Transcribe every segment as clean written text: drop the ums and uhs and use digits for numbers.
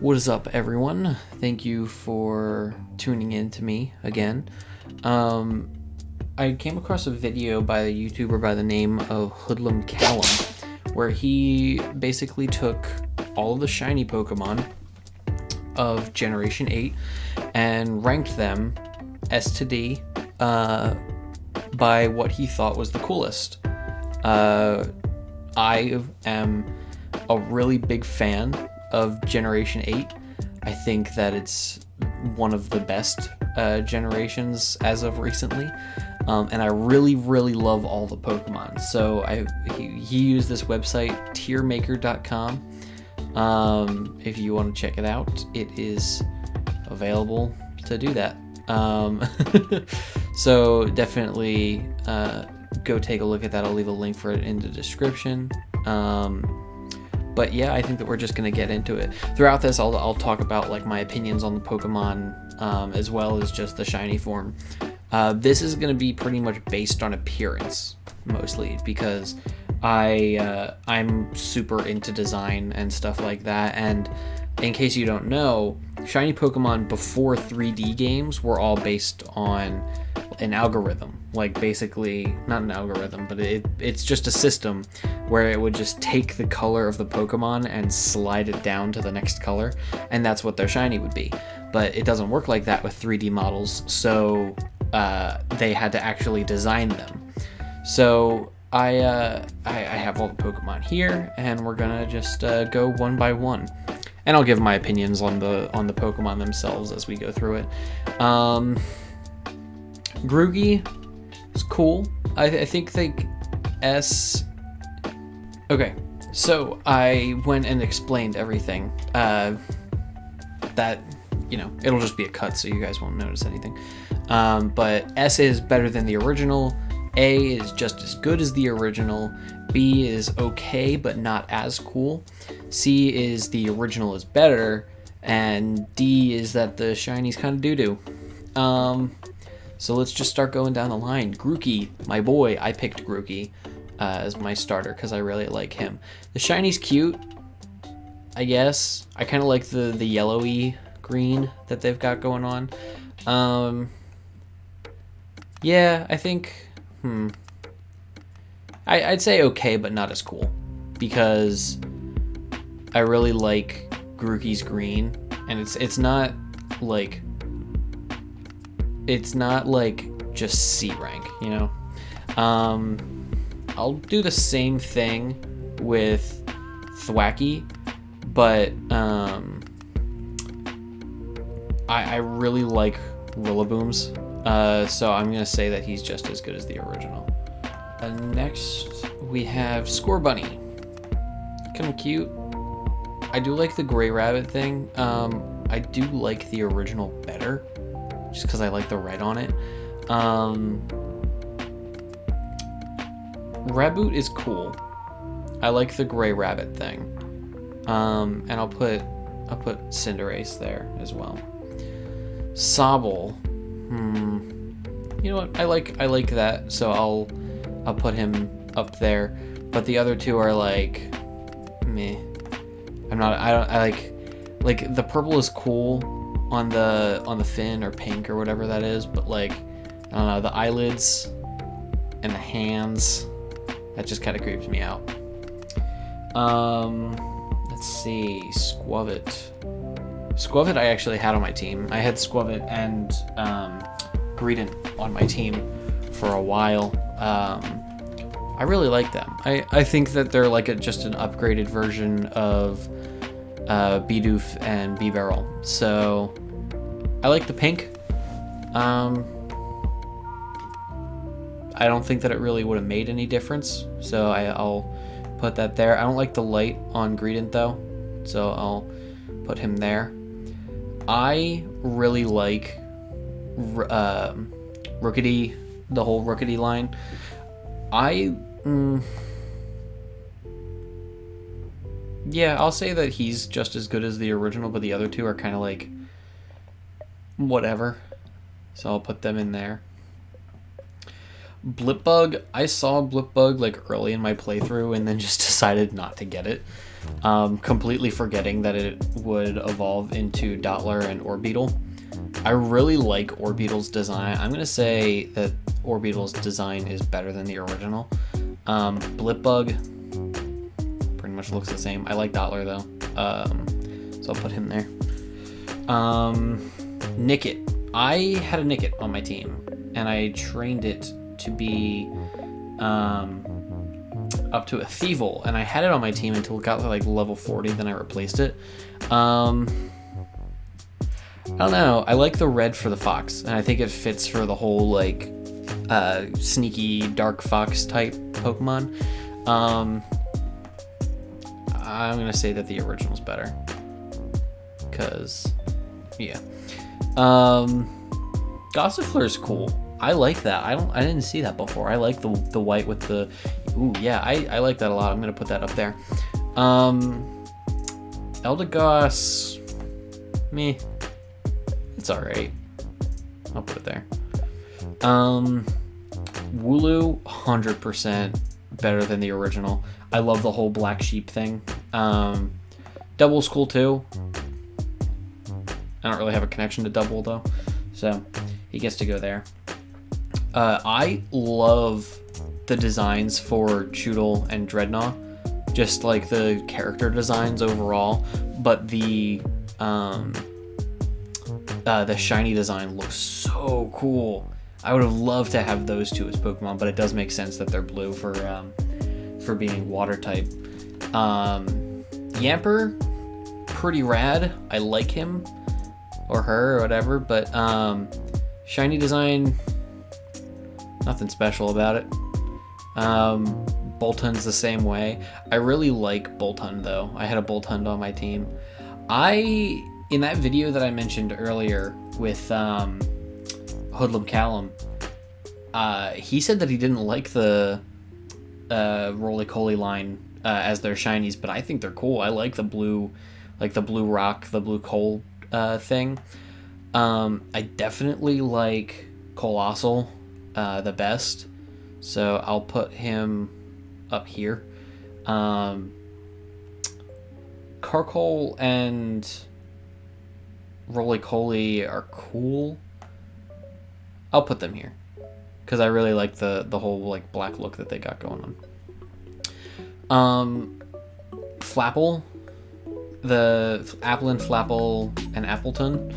What is up, everyone? Thank you for tuning in to me again. I came across a video by a YouTuber by the name of HoodlumCallum, where he basically took all of the shiny Pokemon of Generation 8 and ranked them S to D by what he thought was the coolest. I am a really big fan of Generation 8. I think that it's one of the best generations as of recently. And I really love all the Pokemon. So he used this website, tiermaker.com. If you want to check it out, it is available to do that. So definitely go take a look at that. I'll leave a link for it in the description. But yeah, I think that we're just going to get into it. Throughout this, I'll talk about like my opinions on the Pokemon, as well as just the shiny form. This is going to be pretty much based on appearance, mostly, because I'm super into design and stuff like that. And in case you don't know, shiny Pokemon before 3D games were all based on an algorithm. Like basically, not an algorithm, but it's just a system where it would just take the color of the Pokemon and slide it down to the next color, and that's what their shiny would be. But it doesn't work like that with 3D models, so they had to actually design them. So I have all the Pokemon here, and we're gonna just go one by one, and I'll give my opinions on the Pokemon themselves as we go through it. Grookey is cool. I think S. Okay, so I went and explained everything. That, it'll just be a cut, so you guys won't notice anything. But S is better than the original. A is just as good as the original. B is okay, but not as cool. C is the original is better. And D is that the shiny's kind of doo-doo. So let's just start going down the line. Grookey, my boy. I picked Grookey as my starter because I really like him. The shiny's cute, I guess. I kind of like the yellowy green that they've got going on. Yeah, I think... I'd say okay, but not as cool. Because I really like Grookey's green. And it's not like... It's not like just C rank, I'll do the same thing with Thwackey, but I really like Rillaboom's, so I'm gonna say that he's just as good as the original. Next we have Scorbunny. Kind of cute. I do like the Gray Rabbit thing. I do like the original better, just because I like the red on it. Raboot is cool. I like the Gray Rabbit thing. And I'll put Cinderace there as well. Sobble. You know what? I like that, so I'll put him up there. But the other two are like meh. I like the purple is cool on the fin or pink or whatever that is, but like I don't know, the eyelids and the hands, that just kind of creeps me out. Let's see, Squavit I actually had on my team. I had Squavit and Greedent on my team for a while. I really like them. I think that they're like just an upgraded version of Bidoof and B-Barrel. So I like the pink. I don't think that it really would have made any difference, so I'll put that there. I don't like the light on Greedent though, so I'll put him there. I really like Rookity, the whole Rookity line. Yeah, I'll say that he's just as good as the original, but the other two are kind of like whatever. So I'll put them in there. Blipbug, I saw Blipbug like early in my playthrough and then just decided not to get it. completely forgetting that it would evolve into Dottler and Orbeetle. I really like Orbeetle's design. I'm going to say that Orbeetle's design is better than the original. Blipbug pretty much looks the same. I like Dottler though, so I'll put him there. Nickit. I had a Nickit on my team, and I trained it to be up to a Thievul, and I had it on my team until it got to like level 40, then I replaced it. I don't know. I like the red for the fox, and I think it fits for the whole like sneaky dark fox type Pokemon. I'm gonna say that the original's better, cause yeah. Gossifleur is cool. I like that. I didn't see that before. I like the white with the. Ooh yeah, I like that a lot. I'm gonna put that up there. Eldegoss, me. It's all right. I'll put it there. Wooloo, 100% better than the original. I love the whole black sheep thing. Double's cool too. I don't really have a connection to Double though, so he gets to go there. I love the designs for Choodle and Dreadnought, just like the character designs overall, but the shiny design looks so cool. I would have loved to have those two as Pokemon, but it does make sense that they're blue for being water type. Yamper, pretty rad. I like him or her or whatever, but shiny design, nothing special about it. Boltun's the same way. I really like Boltund though. I had a Boltund on my team. In that video that I mentioned earlier with HoodlumCallum, he said that he didn't like the Roly-Coly line as their shinies, but I think they're cool. I like the blue, like the blue rock, the blue coal thing. I definitely like Colossal the best, so I'll put him up here. Carkol and Roly-Coly are cool. I'll put them here because I really like the whole like black look that they got going on. Flapple, the Applin, Flapple, and Appleton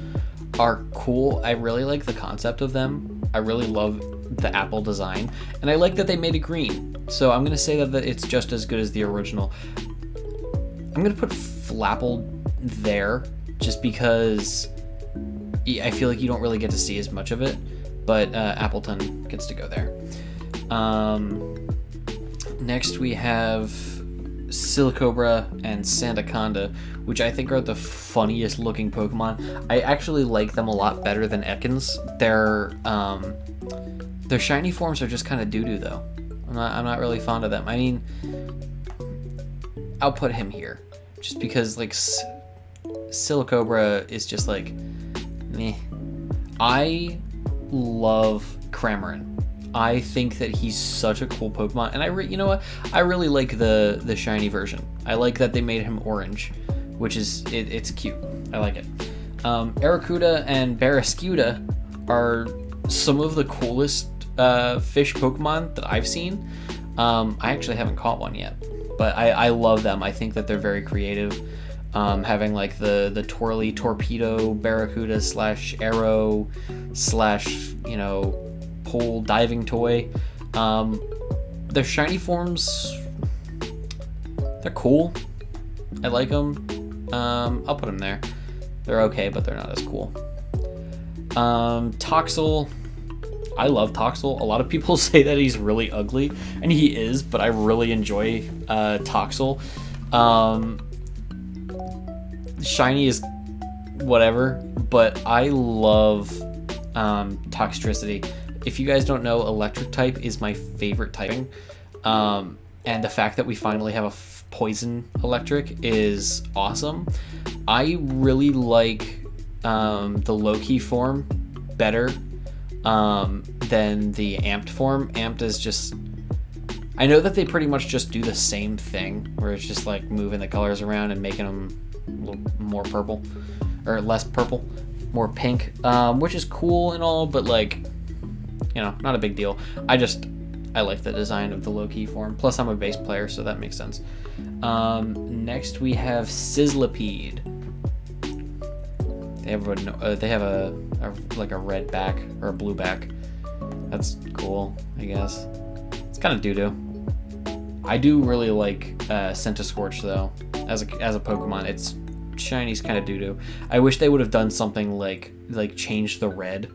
are cool. I really like the concept of them. I really love the apple design, and I like that they made it green. So I'm gonna say that it's just as good as the original. I'm gonna put Flapple there just because I feel like you don't really get to see as much of it, but Appleton gets to go there. Next we have Silicobra and Sandaconda, which I think are the funniest looking Pokemon. I actually like them a lot better than Ekans. Their shiny forms are just kind of doo-doo though. I'm not really fond of them. I mean, I'll put him here just because like Silicobra is just like meh. I love Cramorant. I think that he's such a cool Pokemon, and you know what? I really like the shiny version. I like that they made him orange, which is it's cute. I like it. Arrokuda and Barraskewda are some of the coolest fish Pokemon that I've seen. I actually haven't caught one yet, but I love them. I think that they're very creative. Having like the twirly torpedo Barracuda / arrow / pole diving toy. Their shiny forms, they're cool. I like them. I'll put them there. They're okay, but they're not as cool. Toxel, I love Toxel. A lot of people say that he's really ugly, and he is, but I really enjoy Toxel. Shiny is whatever, but I love Toxtricity. If you guys don't know, electric type is my favorite typing, and the fact that we finally have a poison electric is awesome. I really like the low-key form better than the amped form. Amped is just I know that they pretty much just do the same thing, where it's just like moving the colors around and making them a little more purple, or less purple, more pink, which is cool and all, but like, you know, not a big deal. I like the design of the low-key form. Plus, I'm a bass player, so that makes sense. Next, we have Sizzlipede. They have a like a red back or a blue back. That's cool, I guess. It's kind of doo-doo. I do really like Centiskorch though. As a Pokemon, its shiny's kind of doo-doo. I wish they would have done something like change the red.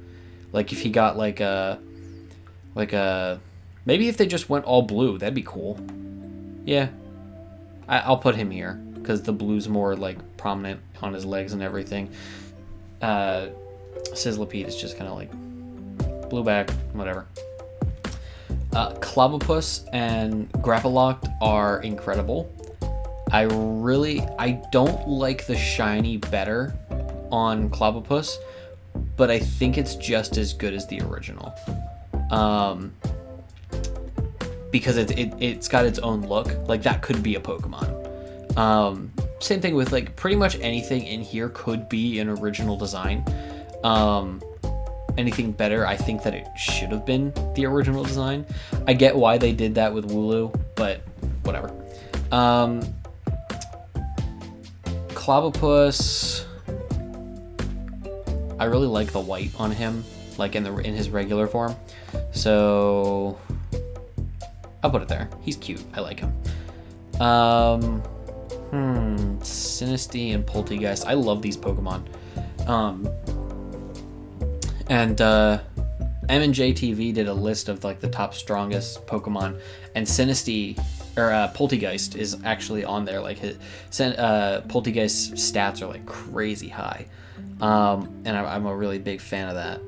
Like if he got like a maybe if they just went all blue, that'd be cool. Yeah, I'll put him here because the blue's more like prominent on his legs and everything. Sizzlipede is just kind of like blue back, whatever. Clobbopus and Grappaloct are incredible. I don't like the shiny better on Clobbopus, but I think it's just as good as the original. Because it's got its own look. Like, that could be a Pokemon. Same thing with, like, pretty much anything in here could be an original design. Anything better, I think that it should have been the original design. I get why they did that with Wooloo, but whatever. Clobbopus, I really like the white on him, like in his regular form. So I'll put it there. He's cute. I like him. Sinistea and Polteageist. I love these Pokemon. And M&J TV did a list of like the top strongest Pokemon, and Sinistea or Polteageist is actually on there. Like Polteageist's stats are like crazy high, and I'm a really big fan of that.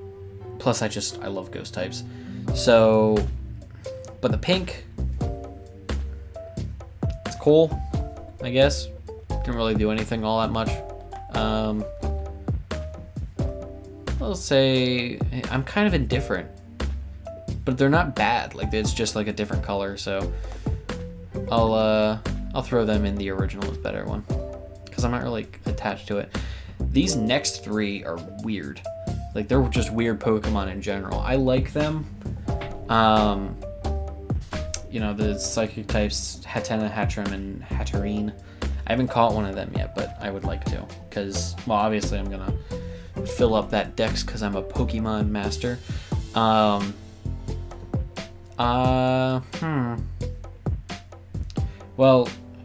Plus, I love ghost types. So, but the pink, it's cool, I guess. Didn't really do anything all that much. I'll say I'm kind of indifferent, but they're not bad. Like, it's just like a different color, so I'll throw them in the original as better one because I'm not really attached to it. These next three are weird. Like, they're just weird Pokemon in general. I like them. You know, the psychic types, Hatenna, Hattrem, and Hatterene. I haven't caught one of them yet, but I would like to because, well, obviously I'm gonna fill up that dex because I'm a Pokemon master. Well,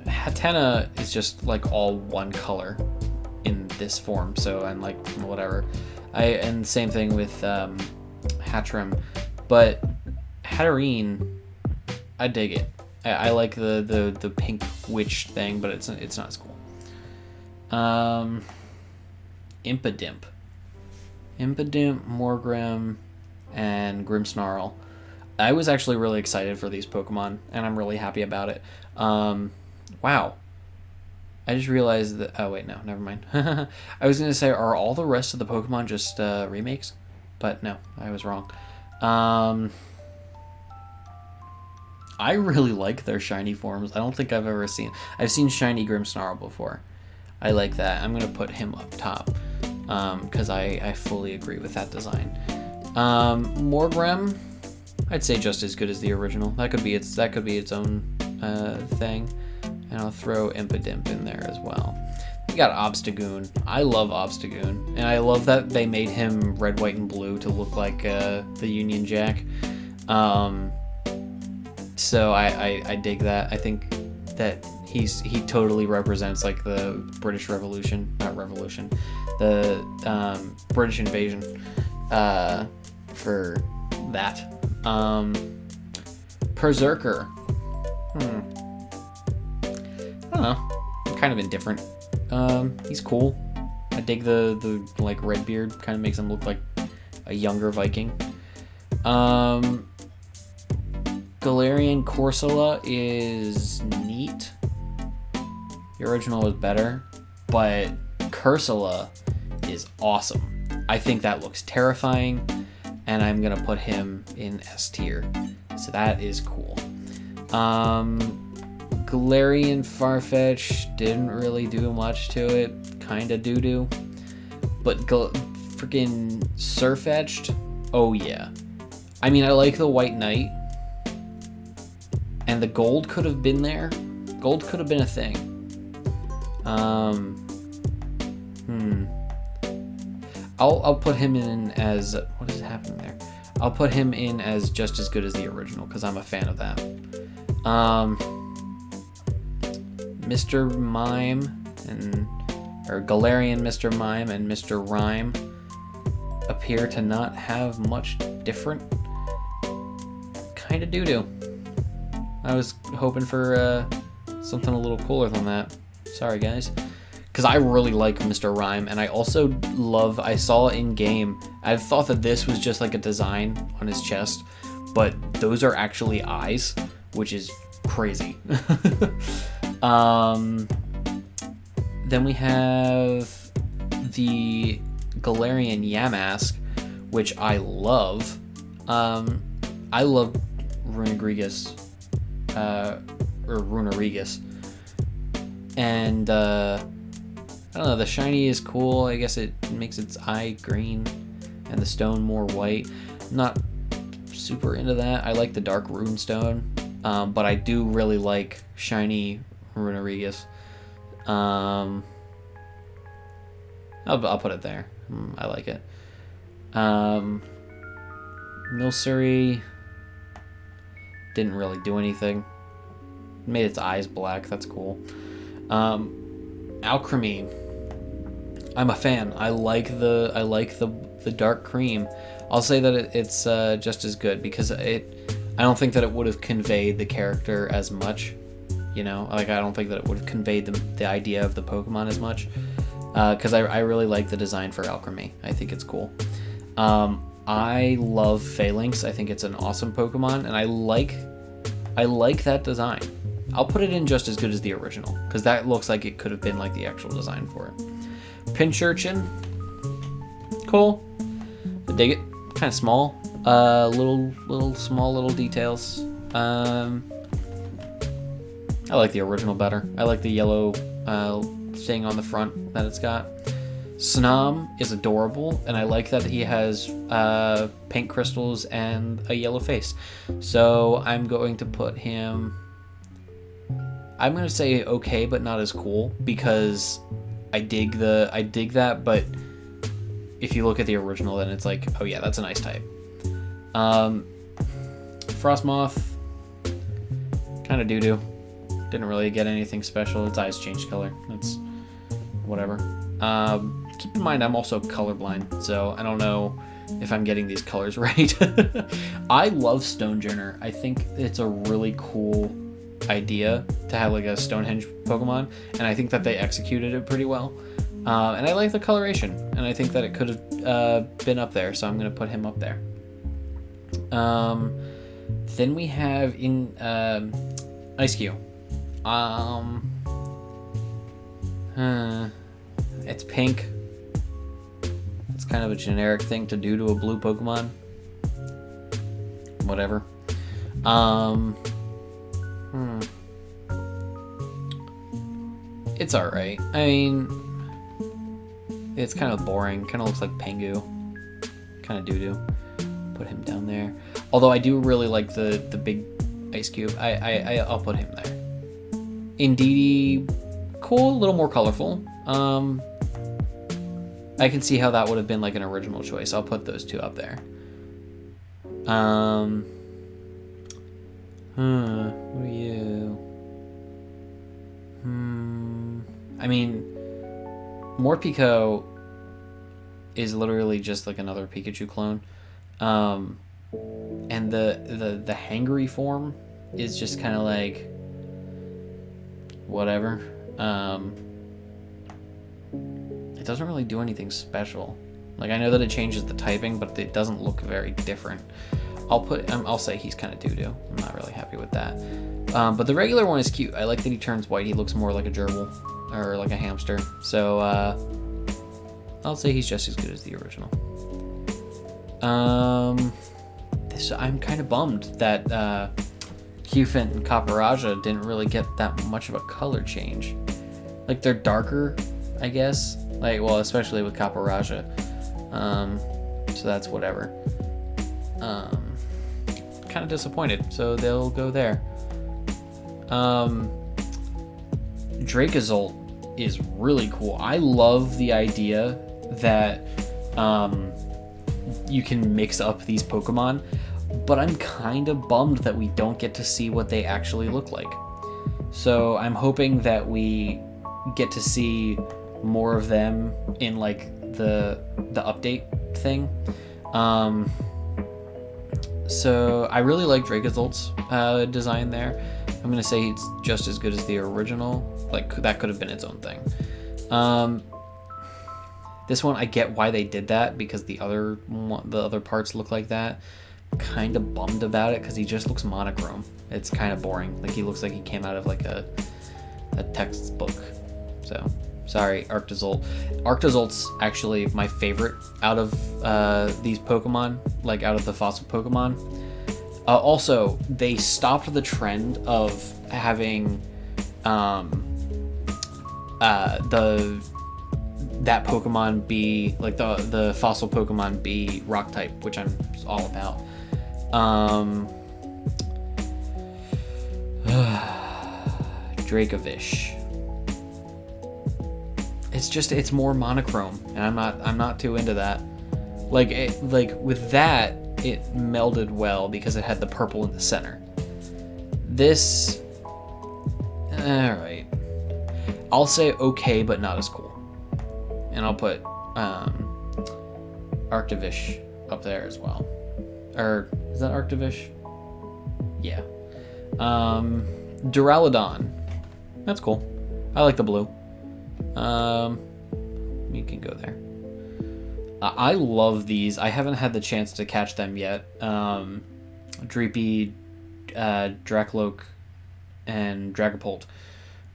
Hatenna is just like all one color in this form, so I'm like, whatever. And same thing with Hattrem, but Hatterene, I dig it. I like the pink witch thing, but it's not as cool. Impidimp, Morgrem, and Grimmsnarl. I was actually really excited for these Pokemon, and I'm really happy about it. Wow. I just realized that... Oh, wait, no, never mind. I was going to say, are all the rest of the Pokemon just remakes? But no, I was wrong. I really like their shiny forms. I don't think I've ever seen... I've seen shiny Grimmsnarl before. I like that. I'm going to put him up top because I fully agree with that design. Morgrem, I'd say just as good as the original. That could be its own thing. And I'll throw Impidimp in there as well. We got Obstagoon. I love Obstagoon. And I love that they made him red, white, and blue to look like the Union Jack. So I dig that. I think that he totally represents like the British Revolution. Not Revolution. The British invasion for that. Berserker. I don't know. I'm kind of indifferent. He's cool. I dig the like red beard. Kind of makes him look like a younger Viking. Galarian Corsola is neat. The original was better, but Cursola is awesome. I think that looks terrifying, and I'm gonna put him in S tier. So that is cool. Galarian Farfetch didn't really do much to it. Kinda doo-doo. But freaking Surfetched, oh yeah. I mean, I like the White Knight. And the gold could have been there. Gold could have been a thing. I'll put him in as... What is happening there? I'll put him in as just as good as the original, because I'm a fan of that. Mr. Mime, or Galarian Mr. Mime and Mr. Rhyme appear to not have much different. Kinda doo-doo. I was hoping for something a little cooler than that. Sorry, guys. Because I really like Mr. Rhyme, and I also love... I saw in game, I thought that this was just like a design on his chest, but those are actually eyes, which is crazy. Then we have the Galarian Yamask, which I love. I love Runerigus, or Runerigus. And, I don't know, the shiny is cool. I guess it makes its eye green and the stone more white. I'm not super into that. I like the dark rune stone, but I do really like shiny Runerigus. I'll put it there. I like it. Milcery didn't really do anything. Made its eyes black. That's cool. Alcremie. I'm a fan. I like the dark cream. I'll say that it's just as good because I don't think that it would have conveyed the character as much. You know, like I don't think that it would have conveyed the idea of the Pokemon as much. Because I really like the design for Alcremie. I think it's cool. I love Phalanx. I think it's an awesome Pokemon, and I like that design. I'll put it in just as good as the original, because that looks like it could have been like the actual design for it. Pincurchin, cool. I dig it. Kind of small. Little details. I like the original better. I like the yellow thing on the front that it's got. Snom is adorable, and I like that he has pink crystals and a yellow face. So I'm going to put him... I'm going to say okay, but not as cool, because I dig that, but if you look at the original, then it's like, oh yeah, that's a nice type. Frostmoth, kind of doo-doo. Didn't really get anything special. Its eyes changed color. That's whatever. Keep in mind, I'm also colorblind, so I don't know if I'm getting these colors right. I love Stonejourner. I think it's a really cool idea to have like a Stonehenge Pokemon, and I think that they executed it pretty well. And I like the coloration, and I think that it could have been up there, so I'm going to put him up there. Then we have in Ice-Q. It's pink. It's kind of a generic thing to do to a blue Pokemon. Whatever. It's alright. I mean, it's kind of boring. Kind of looks like Pengu. Kind of doo-doo. Put him down there. Although I do really like the big Ice Cube. I'll put him there. Indeedee, cool, a little more colorful. I can see how that would have been like an original choice. I'll put those two up there. What are you? I mean, Morpeko is literally just like another Pikachu clone. And the hangry form is just kind of like whatever. It doesn't really do anything special. Like, I know that it changes the typing, but it doesn't look very different. I'll say he's kind of doo-doo. I'm not really happy with that. But the regular one is cute. I like that he turns white. He looks more like a gerbil or like a hamster. So I'll say he's just as good as the original. I'm kind of bummed that Cufant and Copperajah didn't really get that much of a color change. Like, they're darker, I guess. Like, well, especially with Copperajah. So that's whatever. Kind of disappointed, so they'll go there. Dracozolt is really cool. I love the idea that you can mix up these Pokemon, but I'm kind of bummed that we don't get to see what they actually look like. So I'm hoping that we get to see more of them in like the update thing. So I really like Dracozolt's design there. I'm gonna say it's just as good as the original. Like, that could have been its own thing. This one, I get why they did that, because the other parts look like that. Kind of bummed about it because he just looks monochrome. It's kind of boring. Like, he looks like he came out of like a textbook. So sorry, Arctozolt. Arctozolt's actually my favorite out of these Pokemon, like out of the fossil Pokemon. Also, they stopped the trend of having that Pokemon be like the fossil Pokemon be rock type, which I'm all about. Dracovish. It's more monochrome, and I'm not too into that. Like with that, it melded well because it had the purple in the center. This, all right, I'll say okay, but not as cool. And I'll put Arctovish up there as well. Or is that Arctovish? Yeah. Duraludon. That's cool. I like the blue. You can go there. I love these. I haven't had the chance to catch them yet. Dreepy, Dracloak, and Dragapult.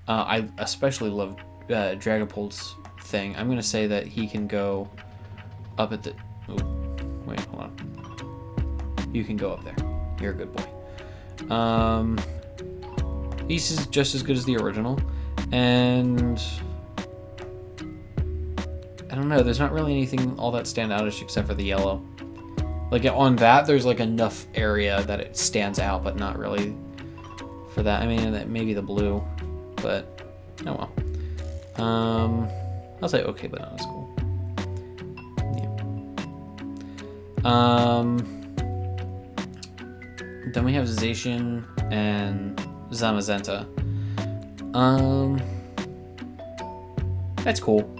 I especially love Dragapult's thing. I'm gonna say that he can go up at the... Oh, wait, hold on. You can go up there. You're a good boy. This is just as good as the original. And... I don't know, there's not really anything all that standoutish except for the yellow. Like, on that, there's like enough area that it stands out, but not really for that. I mean, maybe the blue, but oh well. I'll say okay, but not as cool. Yeah. Then we have Zacian and Zamazenta. That's cool.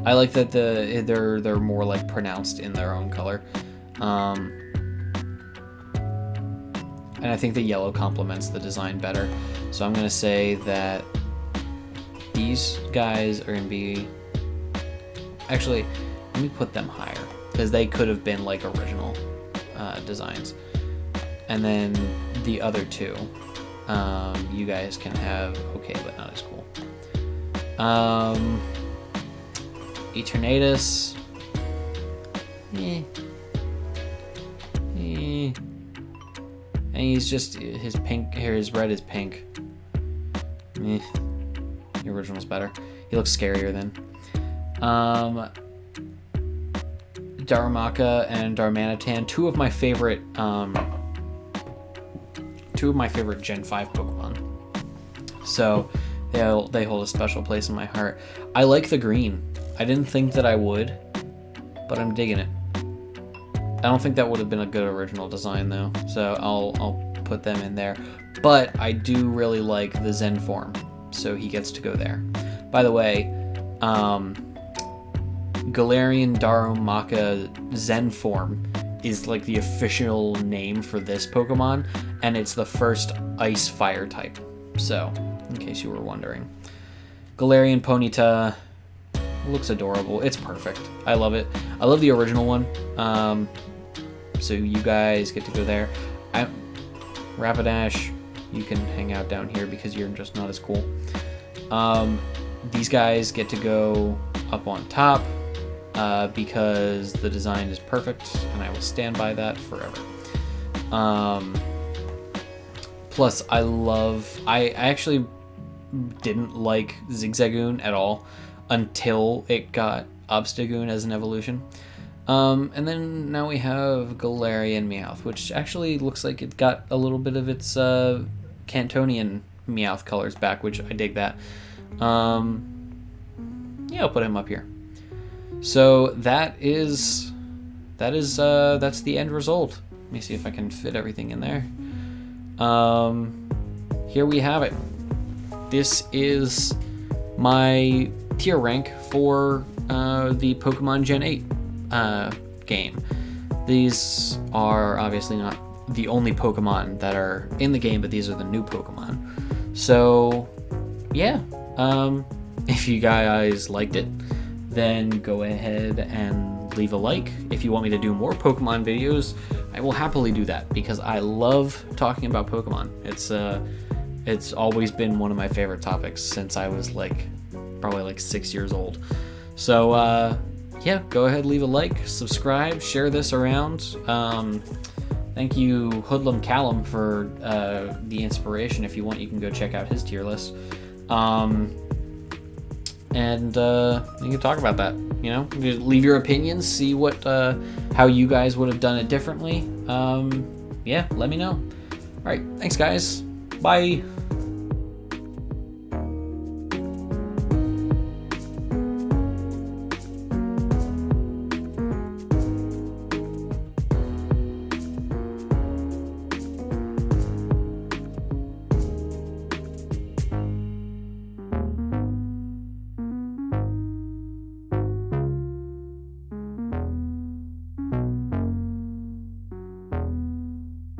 I like that they're more like pronounced in their own color, and I think the yellow complements the design better. So I'm gonna say that these guys are gonna be. Actually, let me put them higher because they could have been like original designs, and then the other two, you guys can have okay, but not as cool. Eternatus. And he's just, his pink hair, his red is pink. The original's better. He looks scarier then. Darumaka and Darmanitan, two of my favorite Gen 5 Pokemon. So they hold a special place in my heart. I like the green. I didn't think that I would, but I'm digging it. I don't think that would have been a good original design though, so I'll put them in there. But I do really like the Zen form, so he gets to go there. By the way, Galarian Darumaka Zen form is like the official name for this Pokemon, and it's the first Ice Fire type. So, in case you were wondering. Galarian Ponyta looks adorable. It's perfect. I love it. I love the original one. So you guys get to go there. Rapidash, you can hang out down here because you're just not as cool. These guys get to go up on top because the design is perfect, and I will stand by that forever. Plus, I actually didn't like Zigzagoon at all until it got Obstagoon as an evolution. And then now we have Galarian Meowth, which actually looks like it got a little bit of its Cantonian Meowth colors back, which I dig that. Yeah, I'll put him up here. So that's the end result. Let me see if I can fit everything in there. Here we have it. This is my tier rank for the Pokemon Gen 8 game. These are obviously not the only Pokemon that are in the game, but these are the new Pokemon. So yeah, if you guys liked it, then go ahead and leave a like. If you want me to do more Pokemon videos, I will happily do that because I love talking about Pokemon. It's always been one of my favorite topics since I was probably 6 years old. So yeah, go ahead, leave a like, subscribe, share this around. Thank you, HoodlumCallum, for the inspiration. If you want, you can go check out his tier list. And you can talk about that. You know, leave your opinions, see what how you guys would have done it differently. Yeah, let me know. All right, thanks, guys. Bye.